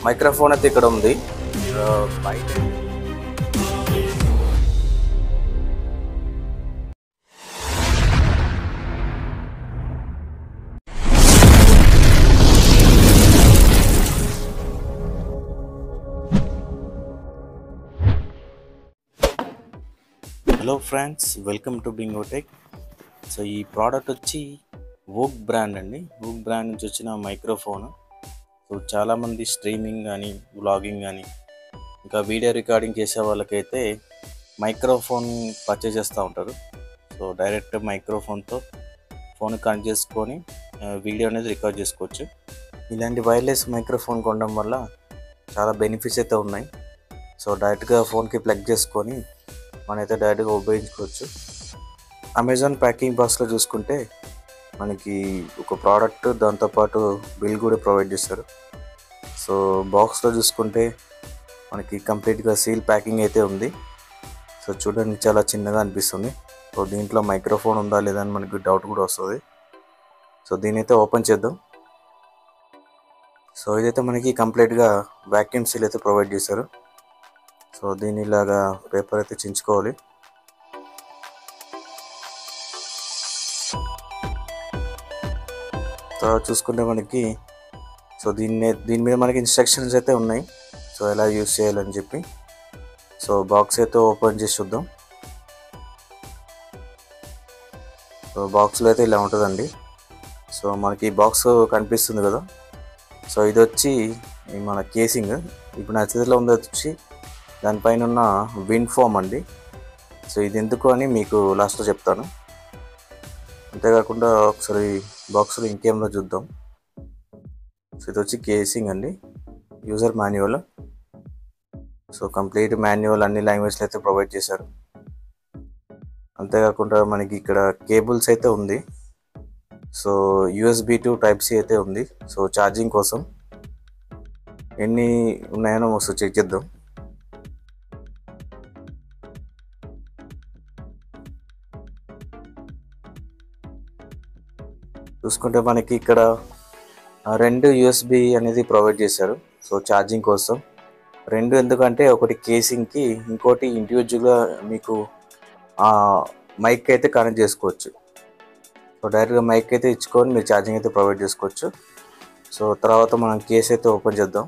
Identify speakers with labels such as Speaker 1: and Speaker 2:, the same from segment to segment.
Speaker 1: Microphone అయితే ఇక్కడ ఉంది. బయట hello friends, welcome to Bingo tech. So ఈ ప్రోడక్ట్ వచ్చి వోక్ బ్రాండ్ అండి. వోక్ బ్రాండ్ నుంచి వచ్చిన మైక్రోఫోన్. సో చాలామంది స్ట్రీమింగ్ కానీ వ్లాగింగ్ కానీ ఇంకా వీడియో రికార్డింగ్ చేసే వాళ్ళకైతే మైక్రోఫోన్ పర్చేజ్ చేస్తూ ఉంటారు. సో డైరెక్ట్ మైక్రోఫోన్తో ఫోన్ కనెక్ట్ చేసుకొని వీడియో అనేది రికార్డ్ చేసుకోవచ్చు. ఇలాంటి వైర్లెస్ మైక్రోఫోన్ కొనడం వల్ల చాలా బెనిఫిట్స్ అయితే ఉన్నాయి. సో డైరెక్ట్గా ఫోన్కి ప్లగ్ చేసుకొని మనైతే డైరెక్ట్గా ఉపయోగించుకోవచ్చు. అమెజాన్ ప్యాకింగ్ బాక్స్లో చూసుకుంటే మనకి ఒక ప్రోడక్ట్ దాంతోపాటు బిల్ కూడా ప్రొవైడ్ చేస్తారు. సో బాక్స్లో చూసుకుంటే మనకి కంప్లీట్గా సీల్ ప్యాకింగ్ అయితే ఉంది. సో చూడడానికి చాలా చిన్నగా అనిపిస్తుంది. సో దీంట్లో మైక్రోఫోన్ ఉందా లేదా అని మనకి డౌట్ కూడా వస్తుంది. సో దీని అయితే ఓపెన్ చేద్దాం. సో ఇదైతే మనకి కంప్లీట్గా వ్యాక్యూమ్ సీల్ అయితే ప్రొవైడ్ చేశారు. సో దీని ఇలాగా పేపర్ అయితే చించుకోవాలి. తర్వాత చూసుకుంటే మనకి దీని మీద మనకి ఇన్స్ట్రక్షన్స్ అయితే ఉన్నాయి. సో ఎలా యూస్ చేయాలని చెప్పి. సో బాక్స్ అయితే ఓపెన్ చేసి చూద్దాం. సో బాక్స్లో అయితే ఇలా ఉంటుందండి. సో మనకి బాక్స్ కనిపిస్తుంది కదా. సో ఇది వచ్చి మన కేసింగ్. ఇప్పుడు నా చేతిలో ఉంది వచ్చి దానిపైన ఉన్న విండ్ ఫోమ్ అండి. సో ఇది ఎందుకు అని మీకు లాస్ట్లో చెప్తాను. అంతేకాకుండా ఒకసారి బాక్స్లో ఇంకేమో చూద్దాం. సో ఇది వచ్చి కేసింగ్ అండి, user manual. So complete manual అన్ని లాంగ్వేజ్లో అయితే ప్రొవైడ్ చేశారు. అంతేకాకుండా మనకి ఇక్కడ కేబుల్స్ అయితే ఉంది. సో USB to Type-C అయితే ఉంది. సో ఛార్జింగ్ కోసం ఎన్ని ఉన్నాయో ఒకసారి చెక్ చేద్దాం. చూసుకుంటే మనకి ఇక్కడ 2 USB అనేది ప్రొవైడ్ చేశారు. సో ఛార్జింగ్ కోసం 2 ఎందుకంటే ఒకటి కేసింగ్కి, ఇంకోటి ఇండివిజువల్గా మీకు మైక్ అయితే కనెక్ట్ చేసుకోవచ్చు. సో డైరెక్ట్గా మైక్ అయితే ఇచ్చుకొని మీరు ఛార్జింగ్ అయితే ప్రొవైడ్ చేసుకోవచ్చు. సో తర్వాత మనం కేస్ అయితే ఓపెన్ చేద్దాం.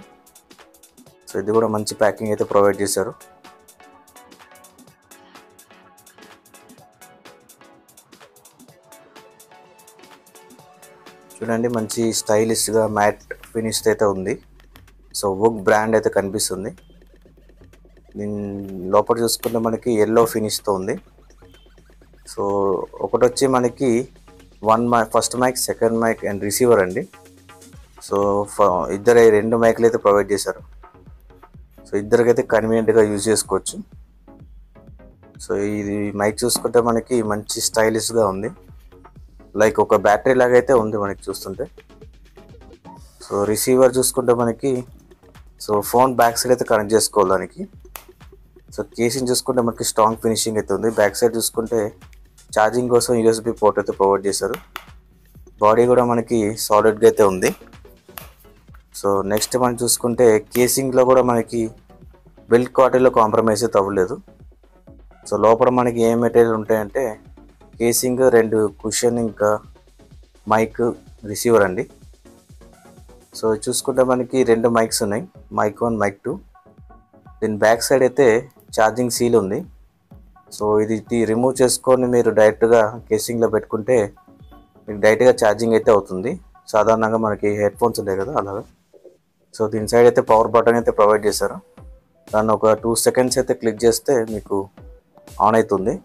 Speaker 1: సో ఇది కూడా మంచి ప్యాకింగ్ అయితే ప్రొవైడ్ చేశారు. చూడండి, మంచి స్టైలిష్గా మ్యాట్ ఫినిష్ అయితే ఉంది. సో వోక్ బ్రాండ్ అయితే కనిపిస్తుంది. దీని లోపల చూసుకుంటే మనకి ఎల్లో ఫినిష్తో ఉంది. సో ఒకటి వచ్చి మనకి first mic, second mic and receiver అండి. సో 2 మైక్లు అయితే ప్రొవైడ్ చేశారు. సో ఇద్దరికైతే కన్వీనియంట్గా యూజ్ చేసుకోవచ్చు. సో ఇది మైక్ చూసుకుంటే మనకి మంచి స్టైలిష్గా ఉంది. లైక్ ఒక బ్యాటరీ లాగా అయితే ఉంది మనకి చూస్తుంటే. సో రిసీవర్ చూసుకుంటే మనకి ఫోన్ బ్యాక్ సైడ్ అయితే కనెక్ట్ చేసుకోవాలి దానికి. సో కేసింగ్ చూసుకుంటే మనకి స్ట్రాంగ్ ఫినిషింగ్ అయితే ఉంది. బ్యాక్ సైడ్ చూసుకుంటే ఛార్జింగ్ కోసం USB పోర్ట్ అయితే ప్రొవైడ్ చేశారు. బాడీ కూడా మనకి సాలిడ్గా అయితే ఉంది. సో నెక్స్ట్ మనం చూసుకుంటే కేసింగ్లో కూడా మనకి బిల్డ్ క్వాలిటీలో కాంప్రమైజ్ అయితే అవ్వలేదు. సో లోపల మనకి ఏ మెటీరియల్ ఉంటాయంటే కేసింగ్, 2 కుషన్, ఇంకా మైక్, రిసీవర్ అండి. సో చూసుకుంటే మనకి 2 మైక్స్ ఉన్నాయి, మైక్ 1, మైక్ 2. దీని బ్యాక్ సైడ్ అయితే ఛార్జింగ్ సీల్ ఉంది. సో ఇది రిమూవ్ చేసుకొని మీరు డైరెక్ట్గా కేసింగ్లో పెట్టుకుంటే మీకు డైరెక్ట్గా ఛార్జింగ్ అయితే అవుతుంది. సాధారణంగా మనకి హెడ్ ఫోన్స్ ఉంటాయి కదా, అలాగా. సో దీని సైడ్ అయితే పవర్ బటన్ అయితే ప్రొవైడ్ చేశారు. దాన్ని ఒక 2 సెకండ్స్ అయితే క్లిక్ చేస్తే మీకు ఆన్ అవుతుంది.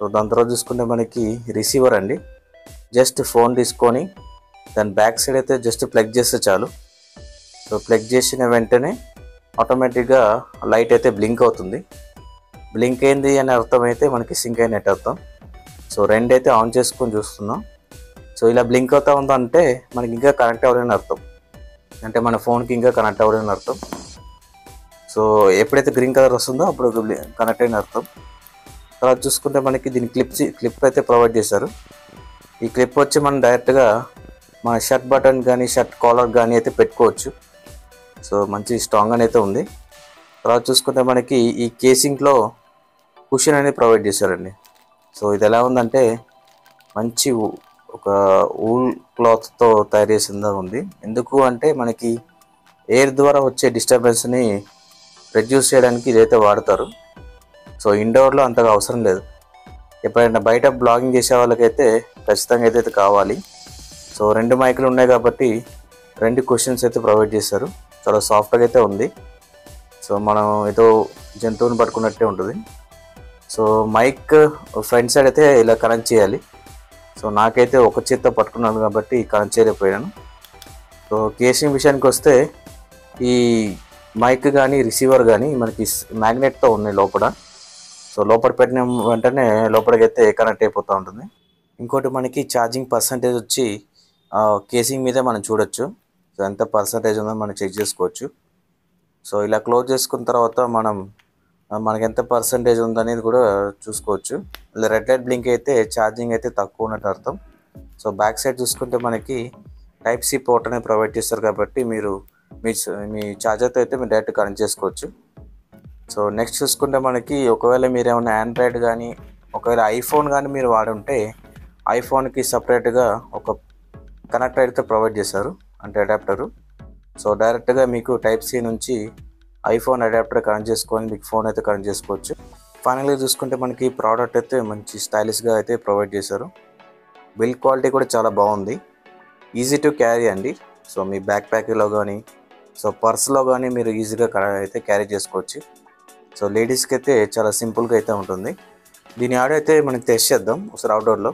Speaker 1: సో దాని తర్వాత చూసుకుంటే మనకి రిసీవర్ అండి. జస్ట్ ఫోన్ తీసుకొని దాని బ్యాక్ సైడ్ అయితే జస్ట్ ప్లగ్ చేస్తే చాలు. సో ప్లగ్ చేసిన వెంటనే ఆటోమేటిక్గా లైట్ అయితే బ్లింక్ అవుతుంది. బ్లింక్ అయింది అనే అర్థం అయితే మనకి సింక్ అయినట్టు అర్థం. సో 2 అయితే ఆన్ చేసుకొని చూస్తున్నాం. సో ఇలా బ్లింక్ అవుతా ఉందంటే మనకి ఇంకా కనెక్ట్ అవ్వలేని అర్థం, అంటే మన ఫోన్కి ఇంకా కనెక్ట్ అవ్వలేని అర్థం. సో ఎప్పుడైతే గ్రీన్ కలర్ వస్తుందో అప్పుడు కనెక్ట్ అయిన అర్థం. తర్వాత చూసుకుంటే మనకి దీని క్లిప్ అయితే ప్రొవైడ్ చేశారు. ఈ క్లిప్ వచ్చి మనం డైరెక్ట్గా మన షర్ట్ బటన్ కానీ షర్ట్ కాలర్ కానీ అయితే పెట్టుకోవచ్చు. సో మంచి స్ట్రాంగ్ అయితే ఉంది. తర్వాత చూసుకుంటే మనకి ఈ కేసింగ్లో కుషన్ అనేది ప్రొవైడ్ చేశారండి. సో ఇది ఎలా ఉందంటే మంచి ఒక ఊల్ క్లాత్తో తయారు చేసిందా ఉంది. ఎందుకు అంటే మనకి ఎయిర్ ద్వారా వచ్చే డిస్టర్బెన్స్ని రెడ్యూస్ చేయడానికి ఇదైతే వాడతారు. సో ఇండోర్లో అంతగా అవసరం లేదు. ఎప్పుడైనా బయట బ్లాగింగ్ చేసే వాళ్ళకైతే ఖచ్చితంగా అయితే కావాలి. సో 2 మైకులు ఉన్నాయి కాబట్టి 2 కుషన్స్ అయితే ప్రొవైడ్ చేశారు. చాలా సాఫ్ట్గా అయితే ఉంది. సో మనం ఏదో జంతువుని పట్టుకున్నట్టే ఉంటుంది. సో మైక్ ఫ్రంట్ సైడ్ అయితే ఇలా కనెక్ట్ చేయాలి. సో నాకైతే ఒక చేత్తో పట్టుకున్నాను కాబట్టి కనెక్ట్ చేయలేకపోయాను. సో కేసింగ్ విషయానికి వస్తే ఈ మైక్ కానీ రిసీవర్ కానీ మనకి మ్యాగ్నెట్తో ఉన్నాయి లోపల. సో లోపల పెట్టిన వెంటనే లోపలికైతే కనెక్ట్ అయిపోతూ ఉంటుంది. ఇంకోటి మనకి ఛార్జింగ్ పర్సంటేజ్ వచ్చి కేసింగ్ మీదే మనం చూడొచ్చు. సో ఎంత పర్సంటేజ్ ఉందో మనం చెక్ చేసుకోవచ్చు. సో ఇలా క్లోజ్ చేసుకున్న తర్వాత మనకి ఎంత పర్సంటేజ్ ఉందనేది కూడా చూసుకోవచ్చు. ఇలా రెడ్ లైట్ బ్లింక్ అయితే ఛార్జింగ్ అయితే తక్కువ ఉన్నట్టు అర్థం. సో బ్యాక్ సైడ్ చూసుకుంటే మనకి టైప్ సి పోర్ట్ అనేది ప్రొవైడ్ చేస్తారు కాబట్టి మీరు మీ ఛార్జర్తో అయితే మీరు డైరెక్ట్ కనెక్ట్ చేసుకోవచ్చు. సో నెక్స్ట్ చూసుకుంటే మనకి ఒకవేళ మీరు ఏమైనా ఆండ్రాయిడ్ కానీ ఒకవేళ ఐఫోన్ కానీ మీరు వాడుంటే ఐఫోన్కి సపరేట్గా ఒక కనెక్టర్ అయితే ప్రొవైడ్ చేశారు, అంటే అడాప్టరు. సో డైరెక్ట్గా మీకు టైప్ సి నుంచి ఐఫోన్ అడాప్టర్ కనెక్ట్ చేసుకొని మీకు ఫోన్ అయితే కనెక్ట్ చేసుకోవచ్చు. ఫైనల్గా చూసుకుంటే మనకి ప్రోడక్ట్ అయితే మంచి స్టైలిష్గా అయితే ప్రొవైడ్ చేశారు. బిల్డ్ క్వాలిటీ కూడా చాలా బాగుంది. ఈజీ టు క్యారీ అండి. సో మీ బ్యాక్ ప్యాక్లో కానీ సో పర్స్లో కానీ మీరు ఈజీగా అయితే క్యారీ చేసుకోవచ్చు. సో లేడీస్కి అయితే చాలా సింపుల్గా అయితే ఉంటుంది. దీని ఆడియో అయితే మనకి టెస్ట్ చేద్దాం ఒకసారి అవుట్డోర్లో.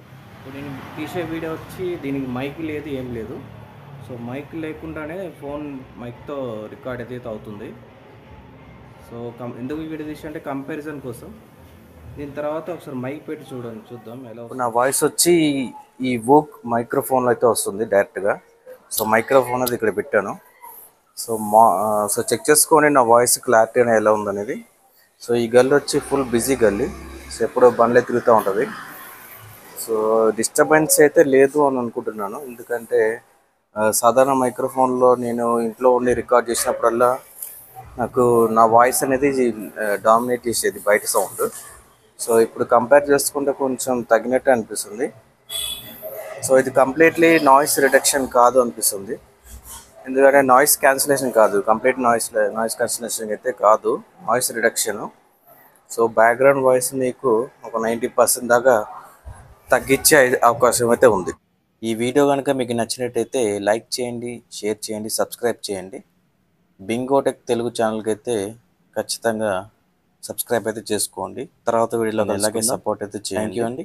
Speaker 2: నేను తీసే వీడియో వచ్చి దీనికి మైక్ లేదు, ఏం లేదు. సో మైక్ లేకుండానే ఫోన్ మైక్తో రికార్డ్ అయితే అవుతుంది. సో ఎందుకు ఈ వీడియో తీసి అంటే కంపారిజన్ కోసం. దీని తర్వాత ఒకసారి మైక్ పెట్టి చూద్దాం ఎలా.
Speaker 1: నా వాయిస్ వచ్చి ఈ వోక్ మైక్రోఫోన్లో అయితే వస్తుంది డైరెక్ట్గా. సో మైక్రోఫోన్ అది ఇక్కడ పెట్టాను. సో చెక్ చేసుకోండి నా వాయిస్ క్లారిటీ అనేది ఎలా ఉందనేది. సో ఈ గల్లీ వచ్చి ఫుల్ బిజీ గల్లీ. సో ఎప్పుడో బండ్లే తిరుగుతూ ఉంటుంది. సో డిస్టర్బెన్స్ అయితే లేదు అని అనుకుంటున్నాను. ఎందుకంటే సాధారణ మైక్రోఫోన్లో నేను ఇంట్లో ఉండి రికార్డ్ చేసినప్పుడల్లా నాకు నా వాయిస్ అనేది డామినేట్ చేసేది బయట సౌండ్. సో ఇప్పుడు కంపేర్ చేసుకుంటే కొంచెం తగ్గినట్టు అనిపిస్తుంది. సో ఇది కంప్లీట్లీ నాయిస్ రిడక్షన్ కాదు అనిపిస్తుంది. ఎందుకంటే నాయిస్ క్యాన్సిలేషన్ కాదు, కంప్లీట్ నాయిస్ క్యాన్సిలేషన్ అయితే కాదు, నాయిస్ రిడక్షను. సో బ్యాక్గ్రౌండ్ వాయిస్ మీకు ఒక 90% దాకా తగ్గించే అవకాశం అయితే ఉంది. ఈ వీడియో కనుక మీకు నచ్చినట్టయితే లైక్ చేయండి, షేర్ చేయండి, సబ్స్క్రైబ్ చేయండి. బింగోటెక్ తెలుగు ఛానల్కి అయితే ఖచ్చితంగా సబ్స్క్రైబ్ అయితే చేసుకోండి. తర్వాత వీడియోలో అలాగే సపోర్ట్ అయితే చేయండి. థ్యాంక్ యూ అండి.